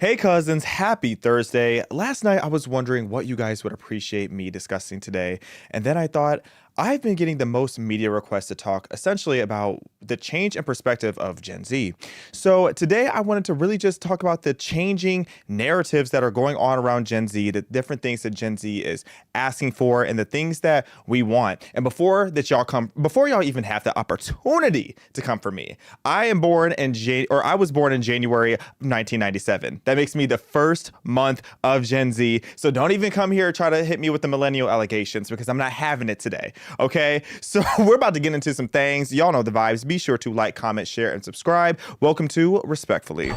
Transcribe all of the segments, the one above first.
Hey cousins, happy Thursday. Last night I was wondering what you guys would appreciate me discussing today, and then I thought I've been getting the most media requests to talk essentially about the change in perspective of Gen Z. So today I wanted to really just talk about the changing narratives that are going on around Gen Z, the different things that Gen Z is asking for, and the things that we want. And before y'all even have the opportunity to come for me, I was born in January 1997. That makes me the first month of Gen Z. So don't even come here try to hit me with the millennial allegations because I'm not having it today. Okay, so we're about to get into some things. Y'all know the vibes. Be sure to like, comment, share, and subscribe. Welcome to Respectfully.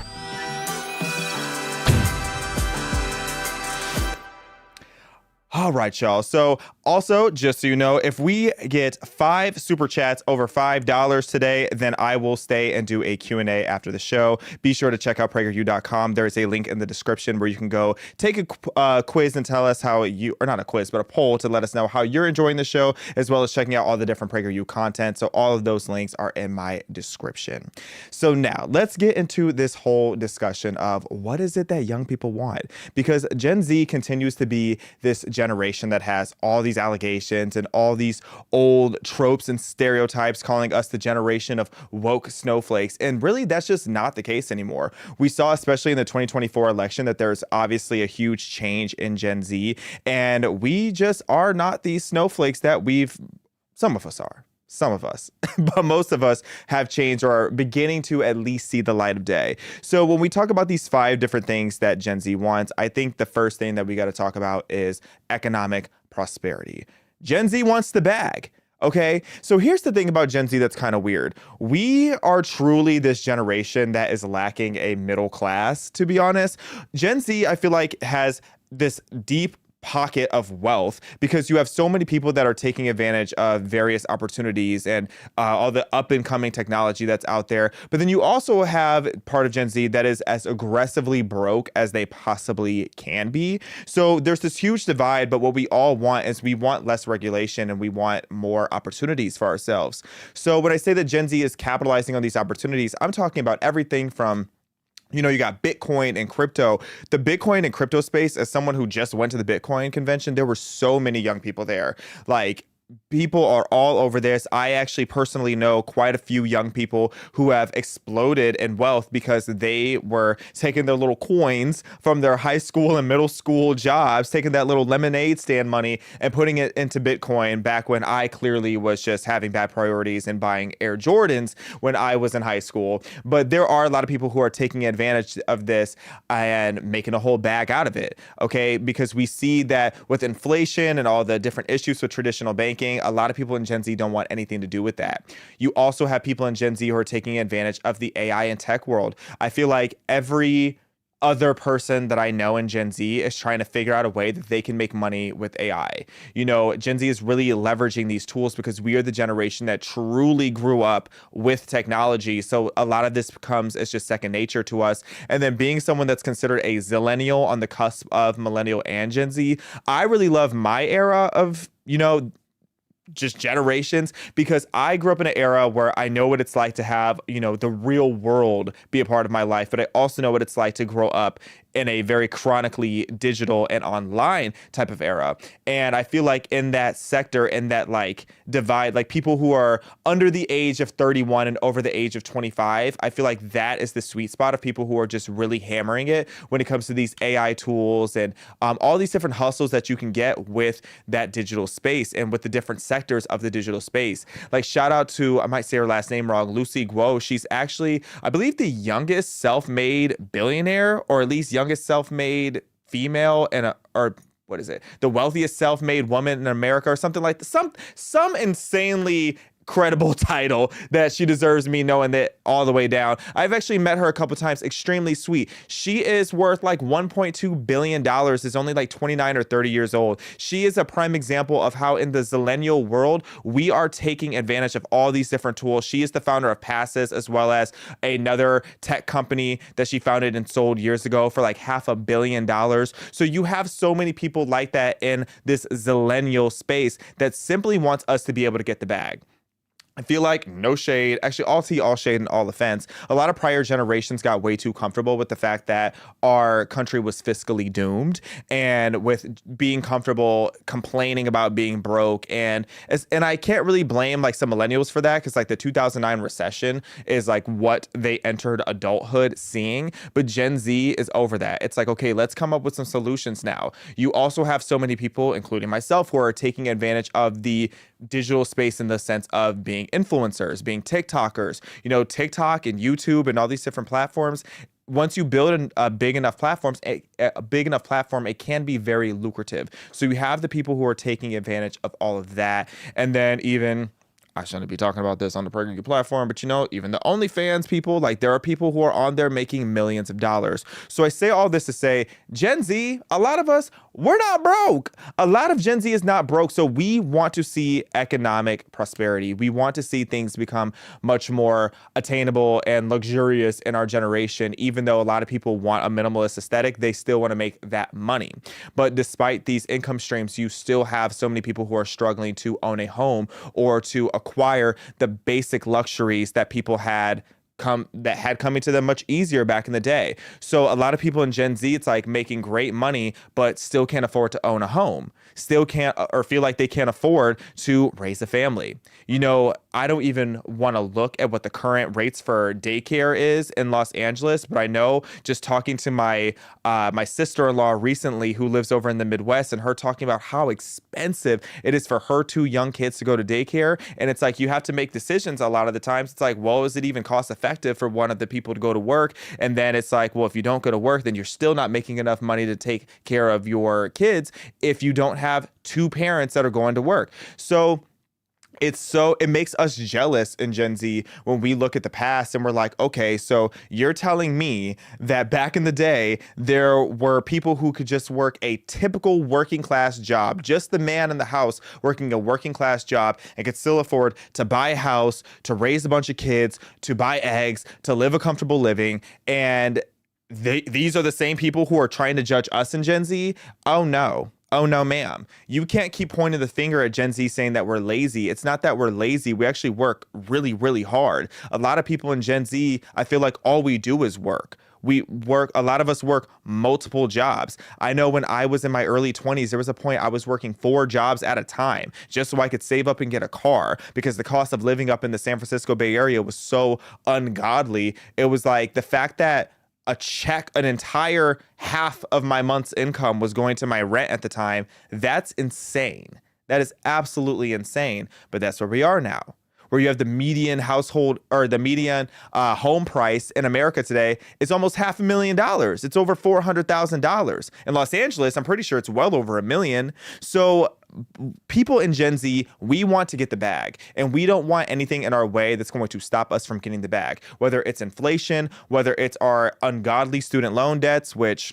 All right, y'all. So also, just so you know, if we get 5 super chats over $5 today, then I will stay and do a Q&A after the show. Be sure to check out PragerU.com. There is a link in the description where you can go take a quiz and tell us or not a quiz, but a poll to let us know how you're enjoying the show, as well as checking out all the different PragerU content. So all of those links are in my description. So now let's get into this whole discussion of what is it that young people want? Because Gen Z continues to be this generation that has all these allegations and all these old tropes and stereotypes calling us the generation of woke snowflakes. And really, that's just not the case anymore. We saw, especially in the 2024 election, that there's obviously a huge change in Gen Z. And we just are not these snowflakes that some of us are. Some of us, but most of us have changed or are beginning to at least see the light of day. So when we talk about these 5 different things that Gen Z wants, I think the first thing that we got to talk about is economic prosperity. Gen Z wants the bag. Okay, so here's the thing about Gen Z that's kind of weird. We are truly this generation that is lacking a middle class, to be honest. Gen Z, I feel like, has this deep pocket of wealth because you have so many people that are taking advantage of various opportunities and all the up and coming technology that's out there. But then you also have part of Gen Z that is as aggressively broke as they possibly can be. So there's this huge divide, but what we all want is we want less regulation and we want more opportunities for ourselves. So when I say that Gen Z is capitalizing on these opportunities, I'm talking about everything from you got Bitcoin and crypto. The Bitcoin and crypto space, as someone who just went to the Bitcoin convention, there were so many young people there. Like, people are all over this. I actually personally know quite a few young people who have exploded in wealth because they were taking their little coins from their high school and middle school jobs, taking that little lemonade stand money and putting it into Bitcoin back when I clearly was just having bad priorities and buying Air Jordans when I was in high school. But there are a lot of people who are taking advantage of this and making a whole bag out of it, okay? Because we see that with inflation and all the different issues with traditional banking, a lot of people in Gen Z don't want anything to do with that. You also have people in Gen Z who are taking advantage of the AI and tech world. I feel like every other person that I know in Gen Z is trying to figure out a way that they can make money with AI. Gen Z is really leveraging these tools because we are the generation that truly grew up with technology. So a lot of this becomes, it's just second nature to us. And then being someone that's considered a zillennial on the cusp of millennial and Gen Z, I really love my era of, just generations, because I grew up in an era where I know what it's like to have, the real world be a part of my life, but I also know what it's like to grow up in a very chronically digital and online type of era. And I feel like in that sector, in that divide, people who are under the age of 31 and over the age of 25, I feel like that is the sweet spot of people who are just really hammering it when it comes to these AI tools and all these different hustles that you can get with that digital space and with the different sectors of the digital space. Shout out to, I might say her last name wrong, Lucy Guo. She's actually, I believe, the youngest self-made billionaire, or at least youngest self-made female or what is it? The wealthiest self-made woman in America or something like that. Some insanely credible title that she deserves, me knowing that all the way down. I've actually met her a couple times. Extremely sweet. She is worth $1.2 billion, is only 29 or 30 years old. She is a prime example of how in the zillennial world, we are taking advantage of all these different tools. She is the founder of Passes, as well as another tech company that she founded and sold years ago for $500 million. So you have so many people like that in this zillennial space that simply wants us to be able to get the bag. I feel like no shade, actually all tea, all shade, and all offense. A lot of prior generations got way too comfortable with the fact that our country was fiscally doomed and with being comfortable complaining about being broke. And I can't really blame like some millennials for that because like the 2009 recession is like what they entered adulthood seeing. But Gen Z is over that. It's like, okay, let's come up with some solutions now. You also have so many people, including myself, who are taking advantage of the digital space in the sense of being influencers, being TikTokers, TikTok and YouTube and all these different platforms. Once you build a big enough platform, it can be very lucrative. So you have the people who are taking advantage of all of that. And then even, I shouldn't be talking about this on the Pregnant platform, but even the OnlyFans people, like there are people who are on there making millions of dollars. So I say all this to say, Gen Z, a lot of us, we're not broke. A lot of Gen Z is not broke. So we want to see economic prosperity. We want to see things become much more attainable and luxurious in our generation. Even though a lot of people want a minimalist aesthetic, they still want to make that money. But despite these income streams, you still have so many people who are struggling to own a home or to acquire the basic luxuries that people had coming to them much easier back in the day. So a lot of people in Gen Z, it's like making great money, but still can't afford to own a home, still can't or feel like they can't afford to raise a family. I don't even want to look at what the current rates for daycare is in Los Angeles, but I know just talking to my sister-in-law recently who lives over in the Midwest and her talking about how expensive it is for her two young kids to go to daycare. And it's like you have to make decisions a lot of the times. It's like, well, is it even cost effective for one of the people to go to work? And then it's like, well, if you don't go to work, then you're still not making enough money to take care of your kids if you don't have two parents that are going to work. So it makes us jealous in Gen Z when we look at the past and we're like, okay, so you're telling me that back in the day, there were people who could just work a typical working class job, just the man in the house working a working class job and could still afford to buy a house, to raise a bunch of kids, to buy eggs, to live a comfortable living. And these are the same people who are trying to judge us in Gen Z. Oh no. Oh, no, ma'am. You can't keep pointing the finger at Gen Z saying that we're lazy. It's not that we're lazy. We actually work really, really hard. A lot of people in Gen Z, I feel like all we do is work. A lot of us work multiple jobs. I know when I was in my early 20s, there was a point I was working 4 jobs at a time just so I could save up and get a car because the cost of living up in the San Francisco Bay Area was so ungodly. It was like the fact that an entire half of my month's income was going to my rent at the time. That's insane. That is absolutely insane. But that's where we are now, where you have the median household or the median home price in America today is almost $500,000. It's over $400,000. In Los Angeles, I'm pretty sure it's well over $1 million. So people in Gen Z, we want to get the bag, and we don't want anything in our way that's going to stop us from getting the bag, whether it's inflation, whether it's our ungodly student loan debts, which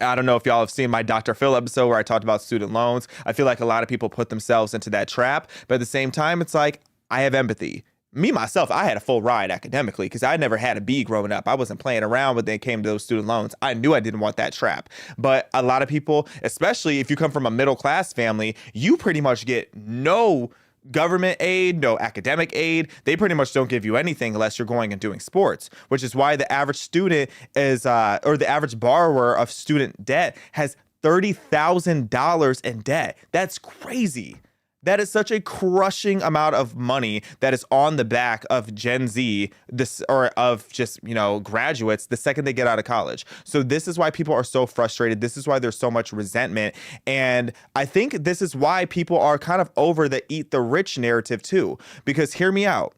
I don't know if y'all have seen my Dr. Phil episode where I talked about student loans. I feel like a lot of people put themselves into that trap, but at the same time, it's like, I have empathy. Me, myself, I had a full ride academically because I never had a B growing up. I wasn't playing around when it came to those student loans. I knew I didn't want that trap. But a lot of people, especially if you come from a middle class family, you pretty much get no government aid, no academic aid. They pretty much don't give you anything unless you're going and doing sports, which is why the average student is, or the average borrower of student debt has $30,000 in debt. That's crazy. That is such a crushing amount of money that is on the back of Gen Z, of just, graduates the second they get out of college. So this is why people are so frustrated. This is why there's so much resentment. And I think this is why people are kind of over the eat the rich narrative too, because hear me out.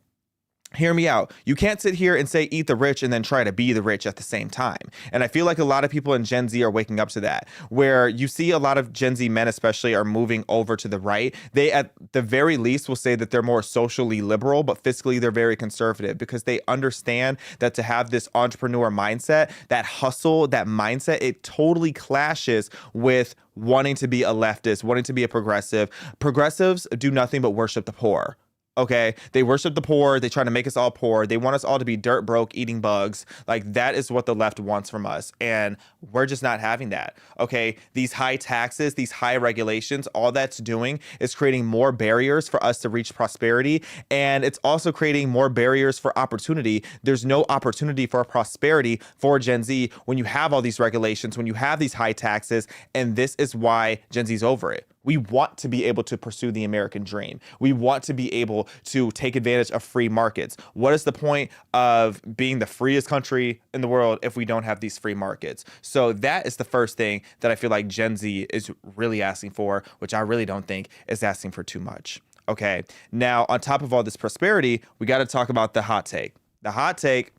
You can't sit here and say eat the rich and then try to be the rich at the same time. And I feel like a lot of people in Gen Z are waking up to that, where you see a lot of Gen Z men especially are moving over to the right. They at the very least will say that they're more socially liberal, but fiscally they're very conservative because they understand that to have this entrepreneur mindset, that hustle, that mindset, it totally clashes with wanting to be a leftist, wanting to be a progressive. Progressives do nothing but worship the poor. Okay, they worship the poor. They try to make us all poor. They want us all to be dirt broke, eating bugs. Like, that is what the left wants from us. And we're just not having that. Okay, these high taxes, these high regulations, all that's doing is creating more barriers for us to reach prosperity. And it's also creating more barriers for opportunity. There's no opportunity for prosperity for Gen Z when you have all these regulations, when you have these high taxes. And this is why Gen Z's over it. We want to be able to pursue the American dream. We want to be able to take advantage of free markets. What is the point of being the freest country in the world if we don't have these free markets? So that is the first thing that I feel like Gen Z is really asking for, which I really don't think is asking for too much. Okay, now on top of all this prosperity, we got to talk about the hot take. The hot take: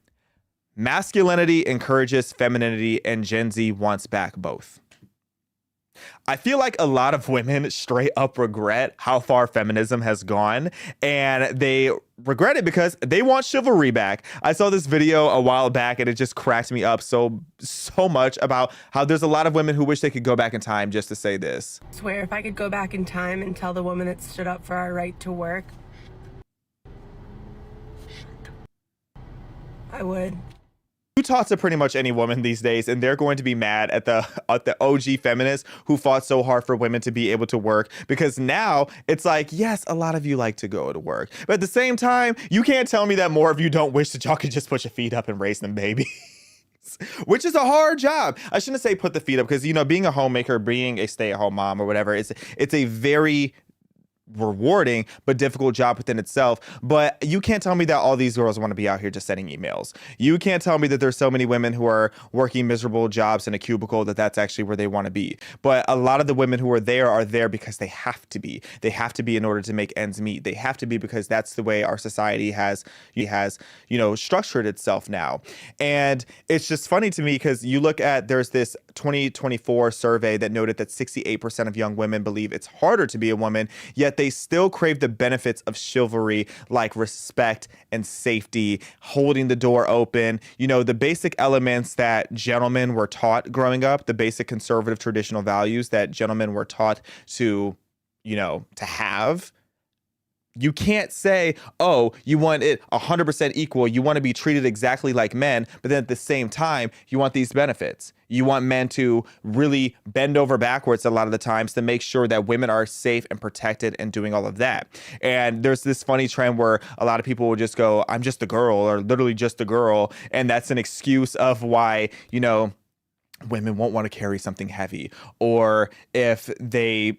masculinity encourages femininity and Gen Z wants back both. I feel like a lot of women straight up regret how far feminism has gone, and they regret it because they want chivalry back. I saw this video a while back and it just cracked me up so much about how there's a lot of women who wish they could go back in time just to say this. I swear, if I could go back in time and tell the woman that stood up for our right to work, I would. You talk to pretty much any woman these days, and they're going to be mad at the OG feminists who fought so hard for women to be able to work, because now it's like, yes, a lot of you like to go to work, but at the same time, you can't tell me that more of you don't wish that y'all could just put your feet up and raise them babies. Which is a hard job. I shouldn't say put the feet up, because, you know, being a homemaker, being a stay-at-home mom or whatever, it's a very rewarding but difficult job within itself. But you can't tell me that all these girls want to be out here just sending emails. You can't tell me that there's so many women who are working miserable jobs in a cubicle that that's actually where they want to be. But a lot of the women who are there because they have to be. They have to be in order to make ends meet. They have to be because that's the way our society has structured itself now. And it's just funny to me because you look at, there's this 2024 survey that noted that 68% of young women believe it's harder to be a woman, yet they still crave the benefits of chivalry, like respect and safety, holding the door open, the basic elements that gentlemen were taught growing up, the basic conservative traditional values that gentlemen were taught to have. You can't say, oh, you want it 100% equal. You want to be treated exactly like men, but then at the same time, you want these benefits. You want men to really bend over backwards a lot of the times to make sure that women are safe and protected and doing all of that. And there's this funny trend where a lot of people will just go, I'm just a girl, or literally just a girl. And that's an excuse of why, women won't want to carry something heavy. Or if they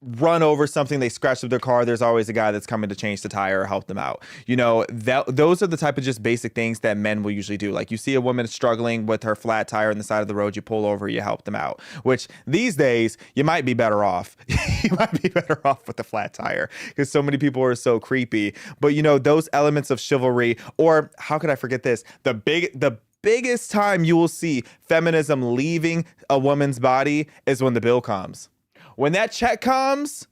run over something, they scratch up their car, there's always a guy that's coming to change the tire or help them out. Those are the type of just basic things that men will usually do. Like, you see a woman struggling with her flat tire on the side of the road, you pull over, you help them out, which these days you might be better off. You might be better off with the flat tire because so many people are so creepy. But those elements of chivalry, or how could I forget this? The biggest time you will see feminism leaving a woman's body is when the bill comes. When that check comes,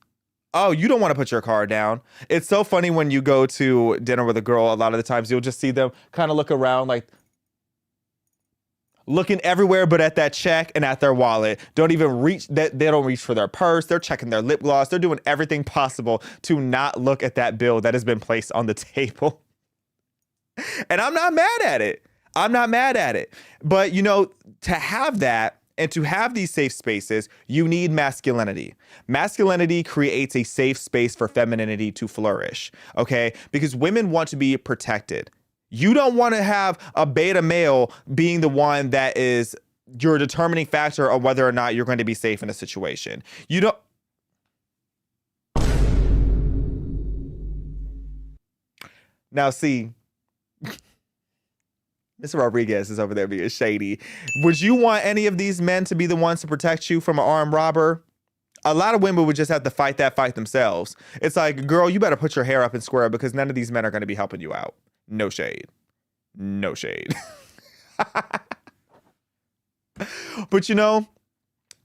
oh, you don't want to put your car down. It's so funny when you go to dinner with a girl, a lot of the times you'll just see them kind of look around, like looking everywhere but at that check and at their wallet. They don't reach for their purse. They're checking their lip gloss. They're doing everything possible to not look at that bill that has been placed on the table. And I'm not mad at it. But, to have that, and to have these safe spaces, you need masculinity. Masculinity creates a safe space for femininity to flourish, okay? Because women want to be protected. You don't want to have a beta male being the one that is your determining factor of whether or not you're going to be safe in a situation. You don't. Now, see, Mr. Rodriguez is over there being shady. Would you want any of these men to be the ones to protect you from an armed robber? A lot of women would just have to fight that fight themselves. It's like, girl, you better put your hair up and square up because none of these men are going to be helping you out. No shade. No shade. But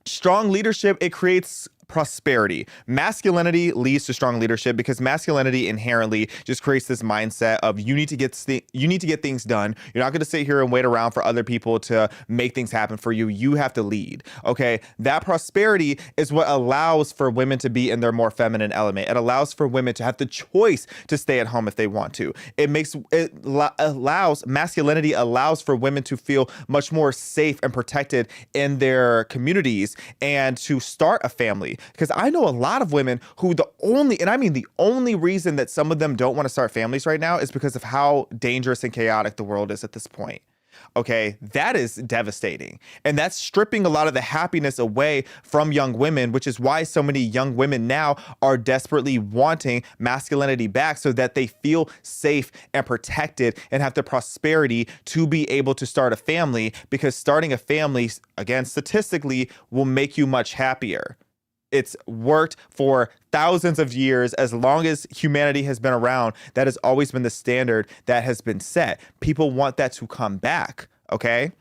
strong leadership, it creates prosperity. Masculinity leads to strong leadership because masculinity inherently just creates this mindset of you need to get things done. You're not going to sit here and wait around for other people to make things happen for you. You have to lead. Okay, that prosperity is what allows for women to be in their more feminine element. It allows for women to have the choice to stay at home if they want to. Masculinity allows for women to feel much more safe and protected in their communities and to start a family. Because I know a lot of women who the only reason that some of them don't want to start families right now is because of how dangerous and chaotic the world is at this point. Okay, that is devastating. And that's stripping a lot of the happiness away from young women, which is why so many young women now are desperately wanting masculinity back so that they feel safe and protected and have the prosperity to be able to start a family, because starting a family, again, statistically, will make you much happier. It's worked for thousands of years. As long as humanity has been around, that has always been the standard that has been set. People want that to come back, okay?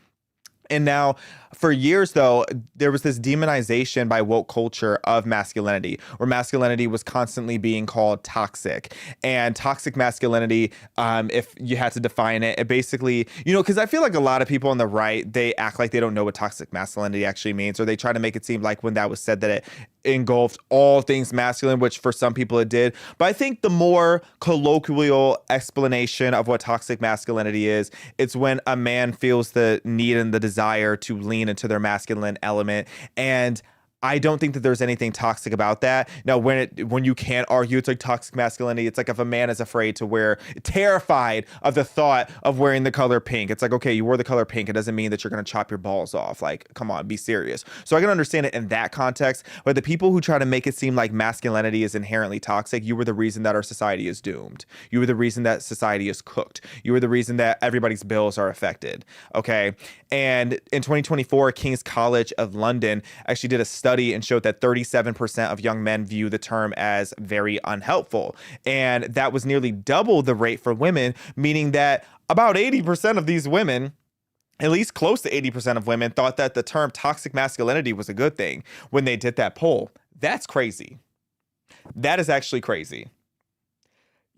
And now, for years, though, there was this demonization by woke culture of masculinity, where masculinity was constantly being called toxic. And toxic masculinity, if you had to define it, it basically, because I feel like a lot of people on the right, they act like they don't know what toxic masculinity actually means, or they try to make it seem like when that was said that it engulfed all things masculine, which for some people it did. But I think the more colloquial explanation of what toxic masculinity is, it's when a man feels the need and the desire to lean into their masculine element. And I don't think that there's anything toxic about that. Now, when you can't argue it's like toxic masculinity, it's like if a man is terrified of the thought of wearing the color pink. It's like, okay, you wore the color pink. It doesn't mean that you're going to chop your balls off. Like, come on, be serious. So I can understand it in that context. But the people who try to make it seem like masculinity is inherently toxic, you were the reason that our society is doomed. You were the reason that society is cooked. You were the reason that everybody's bills are affected. Okay. And in 2024, King's College of London actually did a study and showed that 37% of young men view the term as very unhelpful. And that was nearly double the rate for women, meaning that about 80% of these women, at least close to 80% of women, thought that the term toxic masculinity was a good thing when they did that poll. That's crazy. That is actually crazy.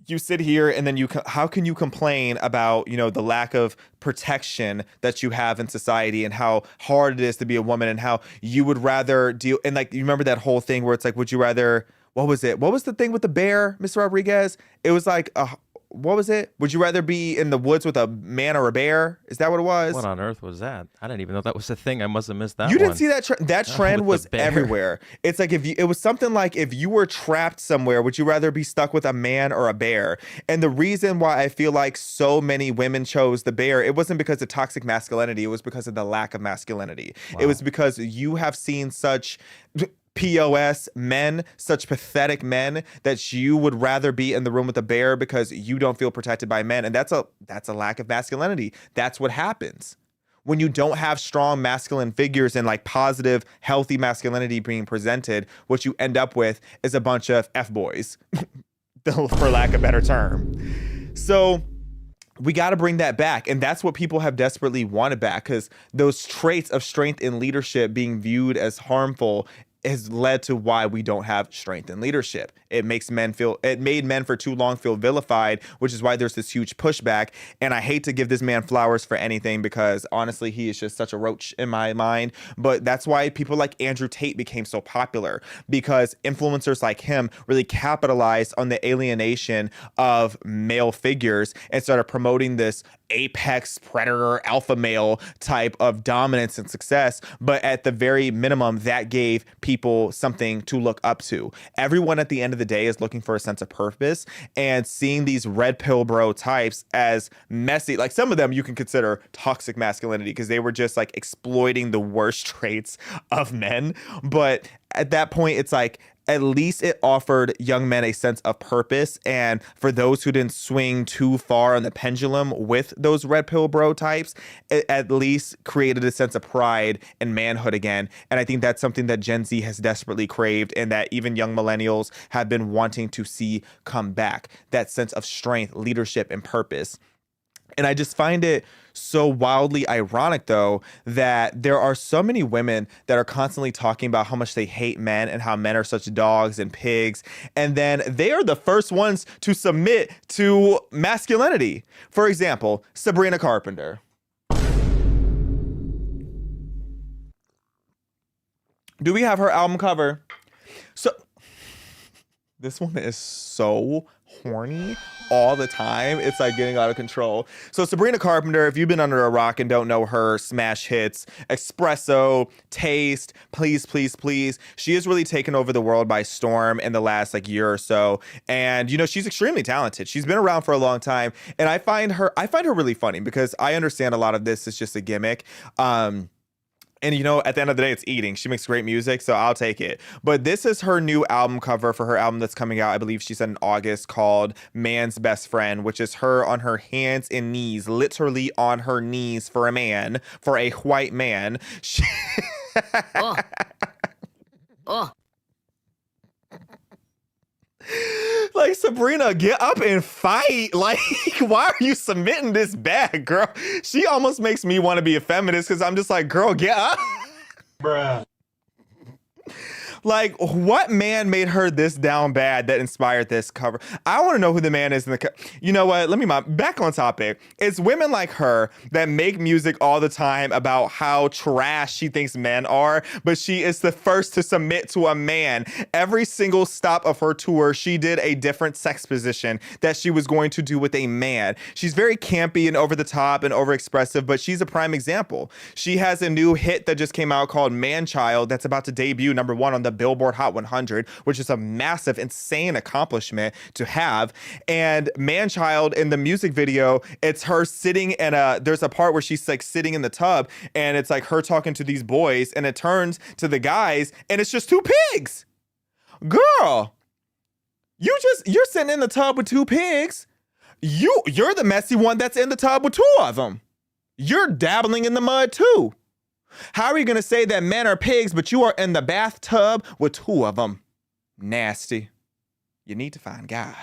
You sit here and then how can you complain about, the lack of protection that you have in society and how hard it is to be a woman and how you would rather deal. And like, you remember that whole thing where it's like, would you rather, what was it? What was the thing with the bear, Mr. Rodriguez? It was like, what was it? Would you rather be in the woods with a man or a bear? Is that what it was? What on earth was that? I didn't even know that was a thing. I must have missed that. You didn't see that that trend was bear. everywhere. It's like it was something like if you were trapped somewhere, would you rather be stuck with a man or a bear? And the reason why I feel like so many women chose the bear, it wasn't because of toxic masculinity. It was because of the lack of masculinity. Wow. It was because you have seen such POS men, such pathetic men, that you would rather be in the room with a bear because you don't feel protected by men. And that's a lack of masculinity. That's what happens when you don't have strong masculine figures and like positive, healthy masculinity being presented. What you end up with is a bunch of F-boys, for lack of a better term. So we got to bring that back. And that's what people have desperately wanted back, because those traits of strength and leadership being viewed as harmful has led to why we don't have strength in leadership. It made men for too long feel vilified, which is why there's this huge pushback. And I hate to give this man flowers for anything, because honestly, he is just such a roach in my mind. But that's why people like Andrew Tate became so popular, because influencers like him really capitalized on the alienation of male figures and started promoting this apex predator alpha male type of dominance and success. But at the very minimum, that gave people something to look up to. Everyone at the end of the day is looking for a sense of purpose, and seeing these red pill bro types as messy, like some of them you can consider toxic masculinity because they were just like exploiting the worst traits of men. But at that point, it's like, at least it offered young men a sense of purpose. And for those who didn't swing too far on the pendulum with those red pill bro types, it at least created a sense of pride and manhood again. And I think that's something that Gen Z has desperately craved, and that even young millennials have been wanting to see come back, that sense of strength, leadership, and purpose. And I just find it so wildly ironic, though, that there are so many women that are constantly talking about how much they hate men and how men are such dogs and pigs. And then they are the first ones to submit to masculinity. For example, Sabrina Carpenter. Do we have her album cover? So this woman is so horny all the time. It's like getting out of control. So Sabrina Carpenter, if you've been under a rock and don't know her smash hits, Espresso, Taste, Please, Please, Please, she has really taken over the world by storm in the last like year or so. And, you know, she's extremely talented. She's been around for a long time. And I find her really funny because I understand a lot of this is just a gimmick. And, you know, at the end of the day, it's eating. She makes great music, so I'll take it. But this is her new album cover for her album that's coming out, I believe she said in August, called Man's Best Friend, which is her on her hands and knees, literally on her knees for a man, for a white man. Oh. Oh. Like, Sabrina, get up and fight. Like, why are you submitting this bad, girl? She almost makes me want to be a feminist because I'm just like, girl, get up. Bruh. Like, what man made her this down bad that inspired this cover? I want to know who the man is in the You know what? Let me back on topic. It's women like her that make music all the time about how trash she thinks men are, but she is the first to submit to a man. Every single stop of her tour, she did a different sex position that she was going to do with a man. She's very campy and over the top and overexpressive, but she's a prime example. She has a new hit that just came out called Man Child that's about to debut #1 on the Billboard Hot 100, which is a massive, insane accomplishment to have. And Man Child, in the music video, it's her sitting in there's a part where she's like sitting in the tub and it's like her talking to these boys and it turns to the guys and it's just two pigs. Girl, you're sitting in the tub with two pigs. You're the messy one that's in the tub with two of them. You're dabbling in the mud too. How are you going to say that men are pigs, but you are in the bathtub with two of them? Nasty. You need to find God.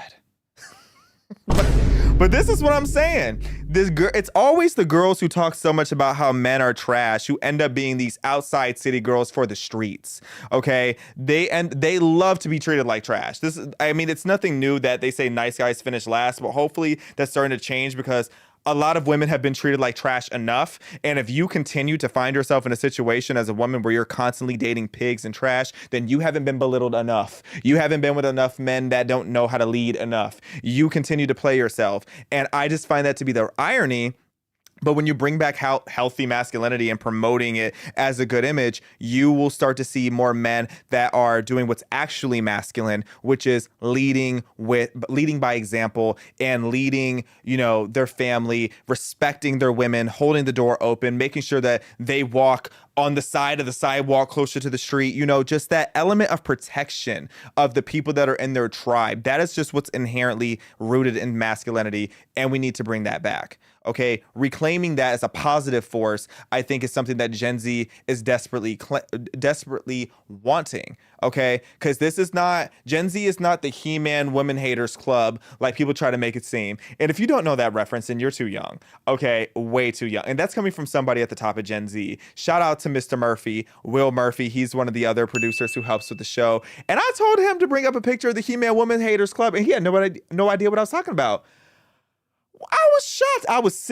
But this is what I'm saying. It's always the girls who talk so much about how men are trash who end up being these outside city girls for the streets. Okay, they love to be treated like trash. It's nothing new that they say nice guys finish last, but hopefully that's starting to change because a lot of women have been treated like trash enough. And if you continue to find yourself in a situation as a woman where you're constantly dating pigs and trash, then you haven't been belittled enough. You haven't been with enough men that don't know how to lead enough. You continue to play yourself. And I just find that to be the irony. But when you bring back healthy masculinity and promoting it as a good image, you will start to see more men that are doing what's actually masculine, which is leading by example and leading, you know, their family, respecting their women, holding the door open, making sure that they walk on the side of the sidewalk closer to the street, you know, just that element of protection of the people that are in their tribe. That is just what's inherently rooted in masculinity, and we need to bring that back. Okay, reclaiming that as a positive force, I think, is something that Gen Z is desperately wanting. Okay, because Gen Z is not the He-Man women haters club like people try to make it seem. And if you don't know that reference, then you're too young. Okay, way too young. And that's coming from somebody at the top of Gen Z. Shout out to Mr. Murphy, Will Murphy. He's one of the other producers who helps with the show. And I told him to bring up a picture of the He-Man women haters club, and he had no idea what I was talking about. I was shocked. I was sick.